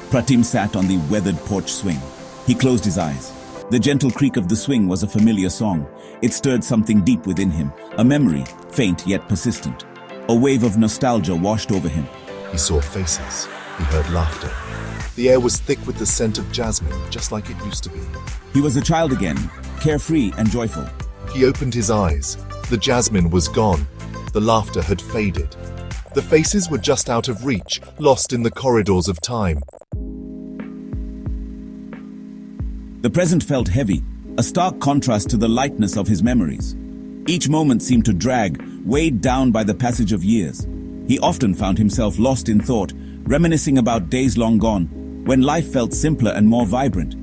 Pratim sat on the weathered porch swing. He closed his eyes. The gentle creak of the swing was a familiar song. It stirred something deep within him, a memory, faint yet persistent. A wave of nostalgia washed over him. He saw faces. He heard laughter. The air was thick with the scent of jasmine, just like it used to be. He was a child again, carefree and joyful. He opened his eyes. The jasmine was gone. The laughter had faded. The faces were just out of reach, lost in the corridors of time. The present felt heavy, a stark contrast to the lightness of his memories. Each moment seemed to drag, weighed down by the passage of years. He often found himself lost in thought, reminiscing about days long gone, when life felt simpler and more vibrant.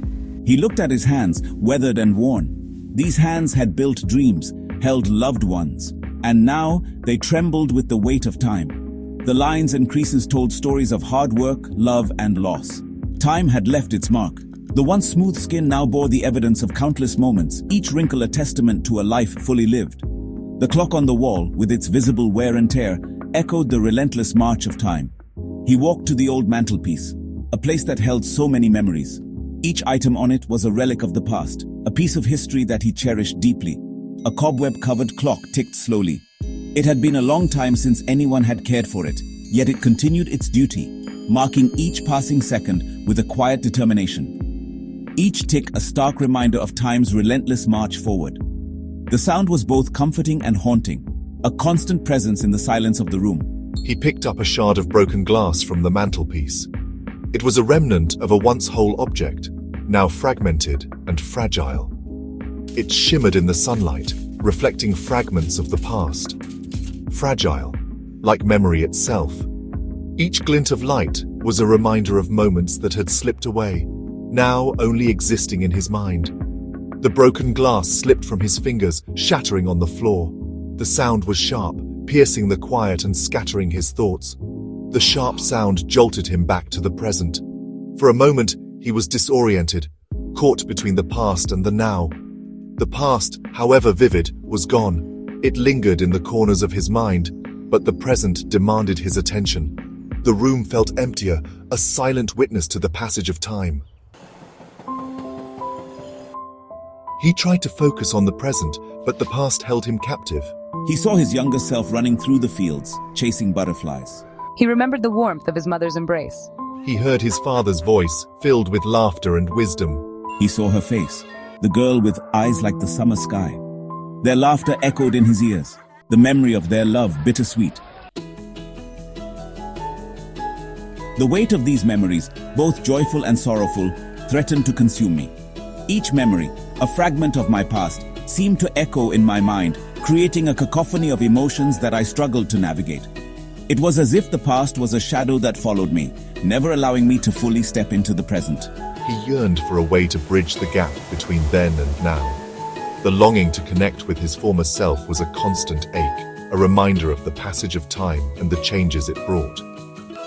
He looked at his hands, weathered and worn. These hands had built dreams, held loved ones, and now they trembled with the weight of time. The lines and creases told stories of hard work, love, and loss. Time had left its mark. The once smooth skin now bore the evidence of countless moments, each wrinkle a testament to a life fully lived. The clock on the wall, with its visible wear and tear, echoed the relentless march of time. He walked to the old mantelpiece, a place that held so many memories. Each item on it was a relic of the past, a piece of history that he cherished deeply. A cobweb-covered clock ticked slowly. It had been a long time since anyone had cared for it, yet it continued its duty, marking each passing second with a quiet determination. Each tick a stark reminder of time's relentless march forward. The sound was both comforting and haunting, a constant presence in the silence of the room. He picked up a shard of broken glass from the mantelpiece. It was a remnant of a once whole object, now fragmented and fragile. It shimmered in the sunlight, reflecting fragments of the past. Fragile, like memory itself. Each glint of light was a reminder of moments that had slipped away, now only existing in his mind. The broken glass slipped from his fingers, shattering on the floor. The sound was sharp, piercing the quiet and scattering his thoughts. The sharp sound jolted him back to the present. For a moment, he was disoriented, caught between the past and the now. The past, however vivid, was gone. It lingered in the corners of his mind, but the present demanded his attention. The room felt emptier, a silent witness to the passage of time. He tried to focus on the present, but the past held him captive. He saw his younger self running through the fields, chasing butterflies. He remembered the warmth of his mother's embrace. He heard his father's voice, filled with laughter and wisdom. He saw her face, the girl with eyes like the summer sky. Their laughter echoed in his ears, the memory of their love bittersweet. The weight of these memories, both joyful and sorrowful, threatened to consume me. Each memory, a fragment of my past, seemed to echo in my mind, creating a cacophony of emotions that I struggled to navigate. It was as if the past was a shadow that followed me, never allowing me to fully step into the present. He yearned for a way to bridge the gap between then and now. The longing to connect with his former self was a constant ache, a reminder of the passage of time and the changes it brought.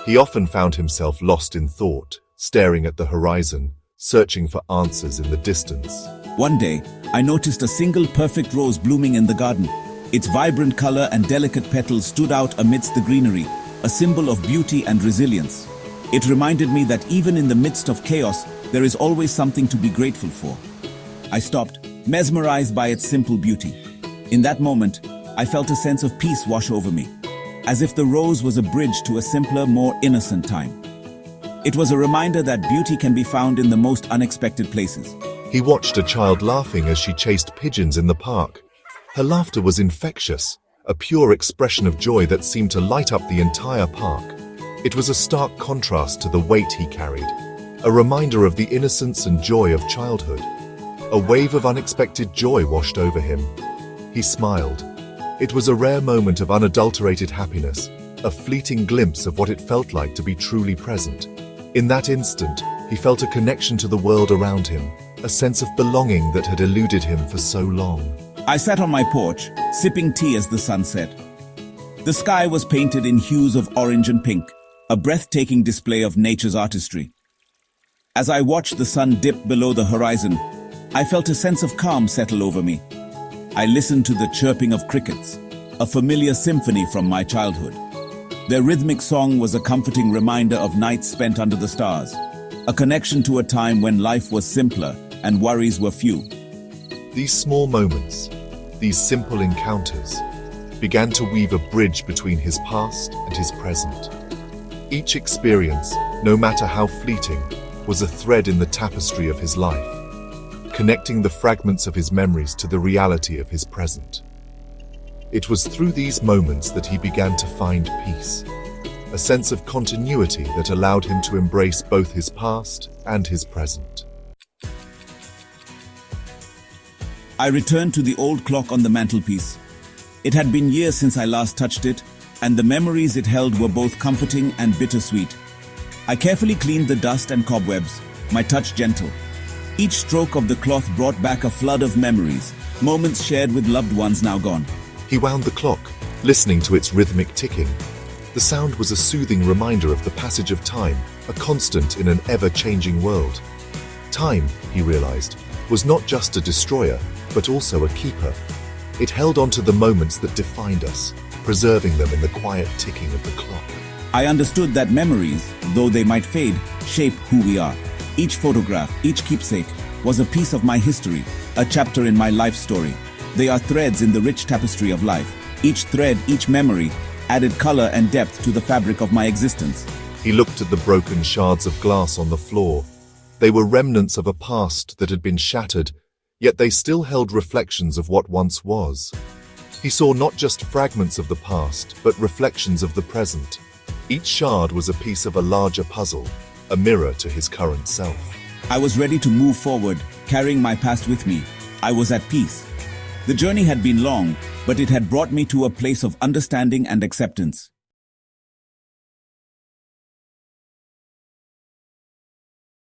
He often found himself lost in thought, staring at the horizon, searching for answers in the distance. One day, I noticed a single perfect rose blooming in the garden. Its vibrant color and delicate petals stood out amidst the greenery, a symbol of beauty and resilience. It reminded me that even in the midst of chaos, there is always something to be grateful for. I stopped, mesmerized by its simple beauty. In that moment, I felt a sense of peace wash over me, as if the rose was a bridge to a simpler, more innocent time. It was a reminder that beauty can be found in the most unexpected places. He watched a child laughing as she chased pigeons in the park. Her laughter was infectious, a pure expression of joy that seemed to light up the entire park. It was a stark contrast to the weight he carried, a reminder of the innocence and joy of childhood. A wave of unexpected joy washed over him. He smiled. It was a rare moment of unadulterated happiness, a fleeting glimpse of what it felt like to be truly present. In that instant, he felt a connection to the world around him, a sense of belonging that had eluded him for so long. I sat on my porch, sipping tea as the sun set. The sky was painted in hues of orange and pink, a breathtaking display of nature's artistry. As I watched the sun dip below the horizon, I felt a sense of calm settle over me. I listened to the chirping of crickets, a familiar symphony from my childhood. Their rhythmic song was a comforting reminder of nights spent under the stars. a connection to a time when life was simpler and worries were few. These small moments, these simple encounters, began to weave a bridge between his past and his present. Each experience, no matter how fleeting, was a thread in the tapestry of his life, connecting the fragments of his memories to the reality of his present. It was through these moments that he began to find peace, a sense of continuity that allowed him to embrace both his past and his present. I returned to the old clock on the mantelpiece. It had been years since I last touched it, and the memories it held were both comforting and bittersweet. I carefully cleaned the dust and cobwebs, my touch gentle. Each stroke of the cloth brought back a flood of memories, moments shared with loved ones now gone. He wound the clock, listening to its rhythmic ticking. The sound was a soothing reminder of the passage of time, a constant in an ever-changing world. Time, he realized, was not just a destroyer, but also a keeper. It held on to the moments that defined us, preserving them in the quiet ticking of the clock. I understood that memories, though they might fade, shape who we are. Each photograph, each keepsake, was a piece of my history, a chapter in my life story. They are threads in the rich tapestry of life. Each thread, each memory, added color and depth to the fabric of my existence. He looked at the broken shards of glass on the floor. They were remnants of a past that had been shattered, yet they still held reflections of what once was. He saw not just fragments of the past, but reflections of the present. Each shard was a piece of a larger puzzle, a mirror to his current self. I was ready to move forward, carrying my past with me. I was at peace. The journey had been long, but it had brought me to a place of understanding and acceptance.